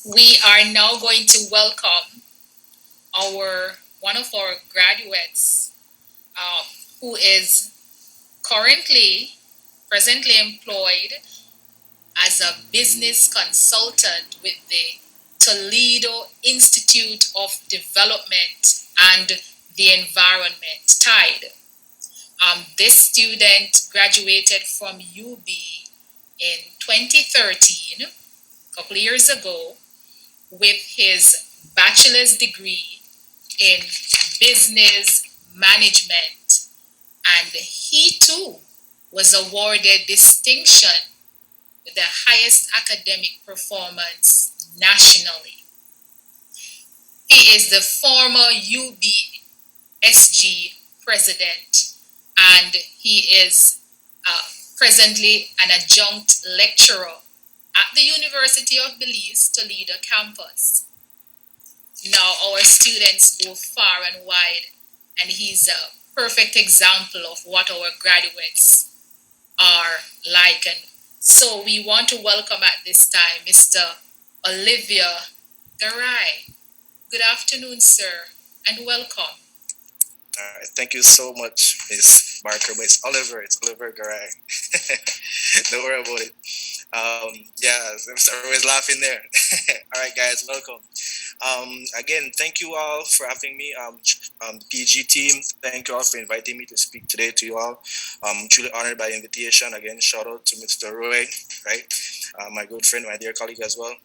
We are now going to welcome our one of our graduates uh, who is currently presently employed as a business consultant with the Toledo Institute of Development and the Environment, TIDE. This student graduated from UB in 2013, a couple of years ago, with his bachelor's degree in business management, and he too was awarded distinction with the highest academic performance nationally. He is the former UBSG president, and he is presently an adjunct lecturer at the University of Belize, Toledo campus. Now our students go far and wide, and he's a perfect example of what our graduates are like. And so we want to welcome at this time Mr. Oliver Garay. Good afternoon, sir, and welcome. All right, thank you so much, Miss Barker. But it's Oliver. It's Oliver Garay. Don't worry about it. Yeah, I'm always laughing there. All right, guys, welcome. Again, thank you all for having me. The PG team, thank you all for inviting me to speak today to you all. I'm truly honored by the invitation. Again, shout out to Mr. Roy, right? My good friend, my dear colleague as well.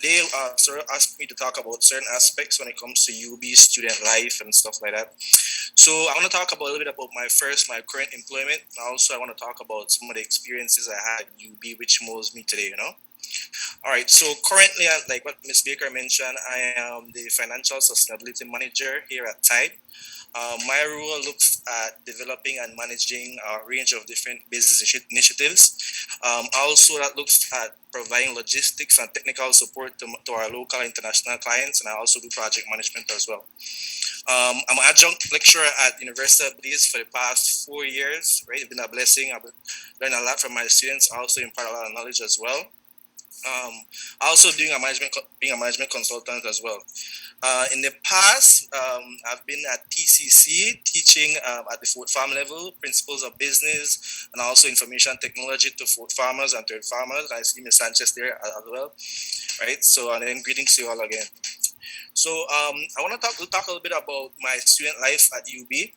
They sort of asked me to talk about certain aspects when it comes to UB student life and stuff like that. So I want to talk about a little bit about my current employment. Also, I want to talk about some of the experiences I had at UB, which moves me today. All right. So currently, like what Ms. Baker mentioned, I am the financial sustainability manager here at Tide. My role looks at developing and managing a range of different business initiatives. Also, that looks at providing logistics and technical support to our local and international clients, and I also do project management as well. I'm an adjunct lecturer at University of Belize for the past 4 years. Right, it's been a blessing. I've learned a lot from my students. I also impart a lot of knowledge as well. Also being a management consultant as well. In the past, I've been at PCC teaching at the food farm level, principles of business, and also information technology to food farmers and third farmers. I see Ms. Sanchez there as well, right? So, and then greetings to you all again. So, I want to talk a little bit about my student life at UB.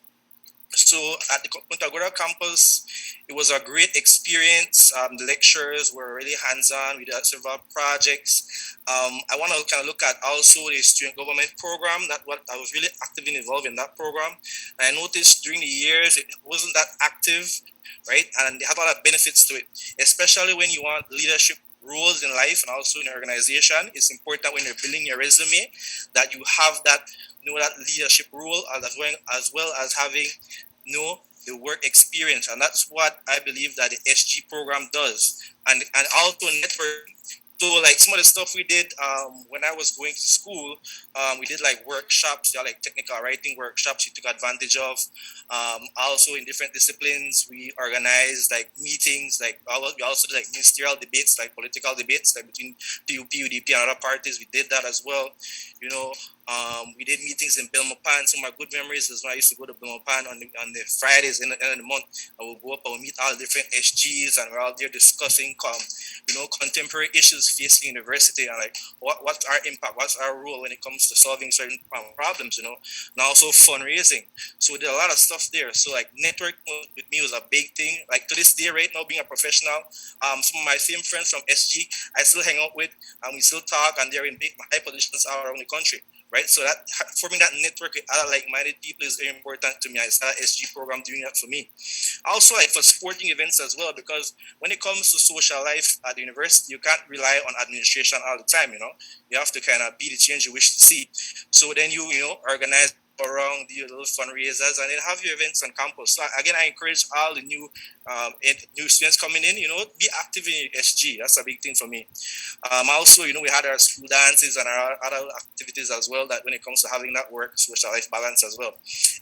So at the Punta Gorda campus, it was a great experience. The lectures were really hands-on. We did several projects. I want to kind of look at also the student government program. That what I was really actively involved in that program. And I noticed during the years it wasn't that active, right? And they have a lot of benefits to it, especially when you want leadership roles in life and also in an organization. It's important when you're building your resume that you have that that leadership role as well as having the work experience, and that's what I believe that the SG program does, and also network. So like some of the stuff we did when I was going to school, we did like workshops, like technical writing workshops. We took advantage of. Also in different disciplines, we organized like meetings. Like we also did like ministerial debates, like political debates, like between PUP, UDP, and other parties. We did that as well. You know, we did meetings in Belmopan. Some of my good memories is when I used to go to Belmopan on the Fridays in the end of the month. I would go up and meet all different SGs, and we're out there discussing contemporary issues facing university, and like what's our impact, what's our role when it comes to solving certain problems, and also fundraising. So we did a lot of stuff there. So like networking with me was a big thing. Like to this day, right now, being a professional, some of my same friends from SG I still hang out with, and we still talk, and they're in big high positions all around the country. Right, so that forming that network with other like-minded people is very important to me. I started SG program doing that for me. Also, like for sporting events as well, because when it comes to social life at the university, you can't rely on administration all the time. You have to kind of be the change you wish to see. So then you organize around the little fundraisers and then have your events on campus. So again, I encourage all the new students coming in, be active in SG. That's a big thing for me. Also, we had our school dances and our other activities as well, that when it comes to having that work social life balance as well,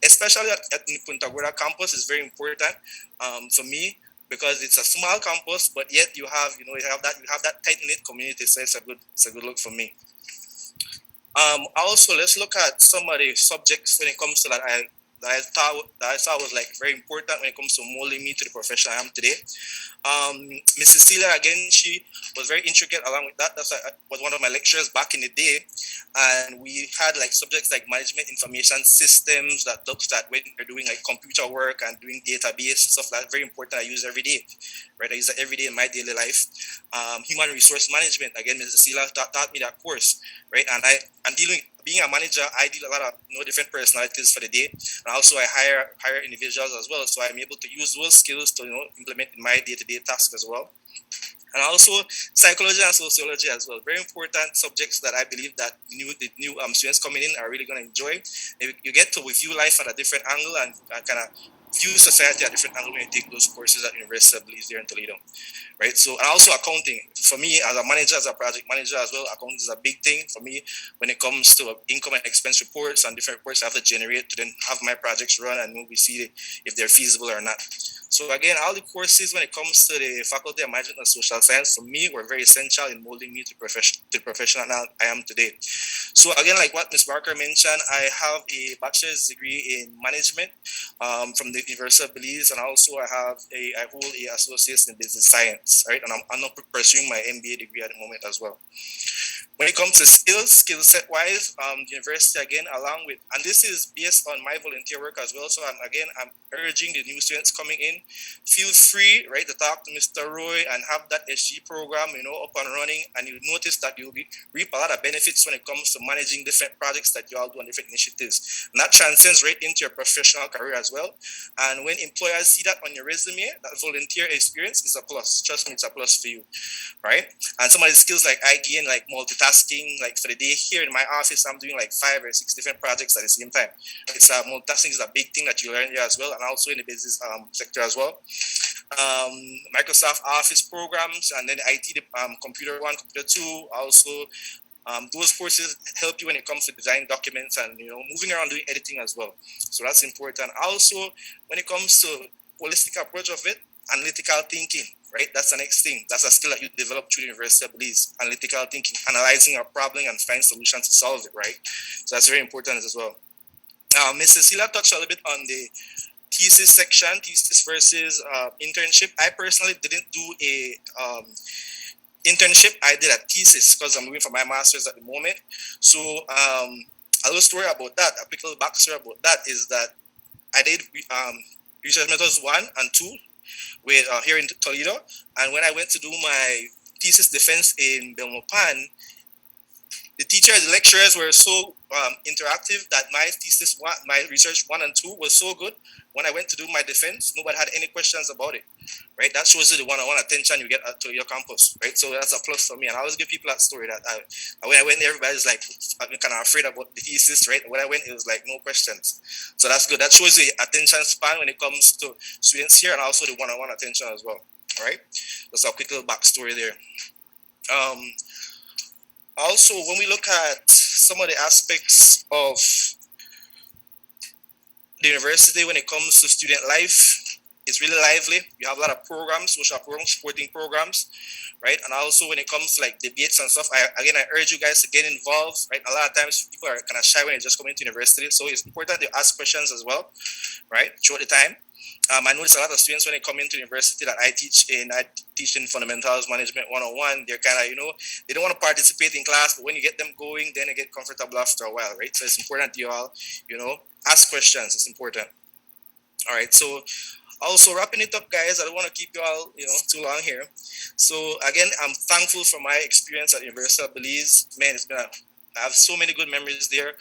especially at the Punta Gorda campus is very important for me. because it's a small campus, but yet you have that tight knit community. So it's a good look for me. Also, let's look at some of the subjects when it comes to that I thought was like very important when it comes to molding me to the profession I am today. Mrs. Celia, again, she was very intricate along with that. Was one of my lecturers back in the day, and we had like subjects like management information systems that looks at when you're doing like computer work and doing database stuff. That's very important. I use every day, right? I use it every day in my daily life. Human resource management, again, Mrs. Celia taught me that course, right? And being a manager, I deal a lot of different personalities for the day, and also I hire individuals as well, so I'm able to use those skills to implement in my day-to-day task as well. And also psychology and sociology as well, very important subjects that I believe that the new students coming in are really going to enjoy. You get to view life at a different angle and kind of view society at a different angle when you take those courses at University of Belize here in Toledo, right? So, and also accounting. For me, as a manager, as a project manager as well, accounting is a big thing for me when it comes to income and expense reports and different reports I have to generate to then have my projects run and we see if they're feasible or not. So again, all the courses when it comes to the Faculty of Management and Social Science, for me, were very essential in molding me to the professional I am today. So again, like what Ms. Barker mentioned, I have a bachelor's degree in management from the University of Belize, and also I hold a associate's in business science, right? And I'm not pursuing my MBA degree at the moment as well. When it comes to skill set wise, the university again, along with, and this is based on my volunteer work as well. So I'm urging the new students coming in, feel free, right, to talk to Mr. Roy and have that SG program, up and running, and you'll notice that you'll reap a lot of benefits when it comes to managing different projects that you all do on different initiatives. And that transcends right into your professional career as well. And when employers see that on your resume, that volunteer experience is a plus. Trust me, it's a plus for you, right? And some of the skills like I gain, like multitasking, like for the day here in my office, I'm doing like 5 or 6 different projects at the same time. It's multitasking is a big thing that you learn here as well, and also in the business sector as well. Microsoft Office programs, and then IT, Computer 1, Computer 2, also those courses help you when it comes to design documents and moving around doing editing as well. So that's important. Also, when it comes to holistic approach of it, analytical thinking, right? That's the next thing. That's a skill that you develop through the University of Belize. Analytical thinking, analyzing a problem and find solutions to solve it, right? So that's very important as well. Mrs. Sila touched a little bit on the thesis section, thesis versus internship. I personally didn't do a internship. I did a thesis because I'm doing for my master's at the moment. So a little story about that, a quick little backstory about that is that I did research methods 1 and 2 with here in Toledo, and when I went to do my thesis defense in Belmopan, the teachers, the lecturers were so interactive that my research 1 and 2 was so good. When I went to do my defense, nobody had any questions about it, right? That shows you the one-on-one attention you get to your campus, right? So that's a plus for me. And I always give people that story that when I went there, everybody's like kind of afraid about the thesis, right? When I went, it was like no questions. So that's good. That shows the attention span when it comes to students here, and also the one-on-one attention as well, right? That's a quick little backstory there. Also, when we look at some of the aspects of the university when it comes to student life, it's really lively. You have a lot of programs, social programs, supporting programs, right? And also when it comes to like debates and stuff, I urge you guys to get involved, right? A lot of times people are kind of shy when they just come into university, so it's important to ask questions as well, right? Throughout the time. I notice a lot of students when they come into university that I teach in Fundamentals Management 101, they're kind of, they don't want to participate in class, but when you get them going, then they get comfortable after a while, right? So it's important you all, ask questions. It's important. All right. So also wrapping it up, guys, I don't want to keep you all, too long here. So again, I'm thankful for my experience at University of Belize. Man, I have so many good memories there.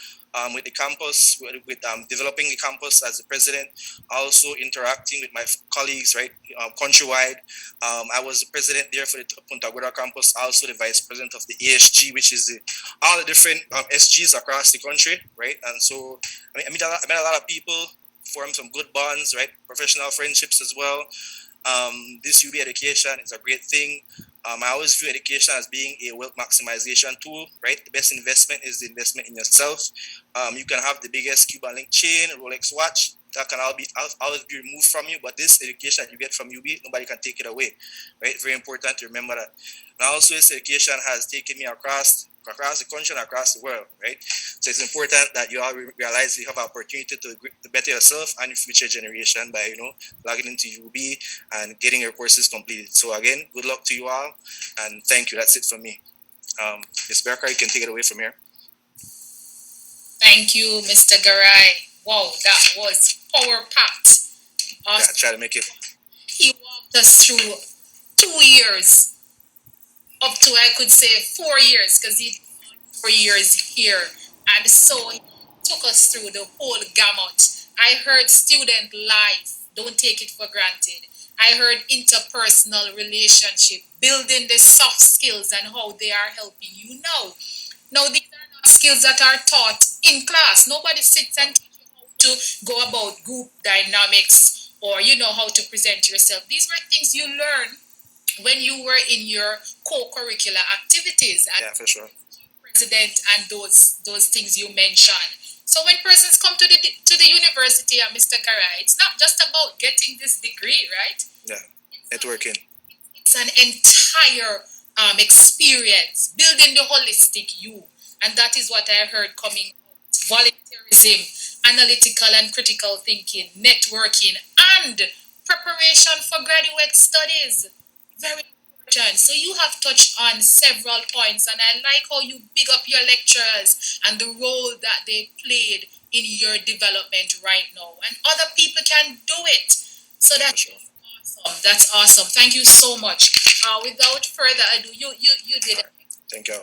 With the campus, with developing the campus as the president, also interacting with my colleagues, right, countrywide. I was the president there for the Punta Gorda campus, also the vice president of the ASG, which is all the different SGs across the country, right? And so I met a lot of people, formed some good bonds, right, professional friendships as well. This UB education is a great thing. I always view education as being a wealth maximization tool, right? The best investment is the investment in yourself. You can have the biggest Cuban link chain, Rolex watch, that can always be removed from you, but this education that you get from UB, nobody can take it away, right? Very important to remember that. And also, this education has taken me across the country and across the world, right? So it's important that you all realize you have an opportunity to better yourself and your future generation by, logging into UB and getting your courses completed. So again, good luck to you all, and thank you. That's it for me. Ms. Berker, you can take it away from here. Thank you, Mr. Garay. Wow, that was power packed. Yeah, try to make it. He walked us through 2 years, up to I could say 4 years, because he did 4 years here, and so he took us through the whole gamut. I heard student life, don't take it for granted. I heard interpersonal relationship, building the soft skills and how they are helping you now. Now, these are not skills that are taught in class. Nobody sits and teaches you how to go about group dynamics or how to present yourself. These were things you learn when you were in your co-curricular activities and Yeah, for sure. president and those things you mentioned. So when persons come to the university, and Mr. Garay, it's not just about getting this degree, right? Yeah, networking. It's an entire experience, building the holistic you. And that is what I heard coming out. Volunteerism, analytical and critical thinking, networking, and preparation for graduate studies. Very important. So you have touched on several points, and I like how you big up your lecturers and the role that they played in your development right now. And other people can do it. So that's awesome. That's awesome. Thank you so much. Without further ado, you did it. Thank you.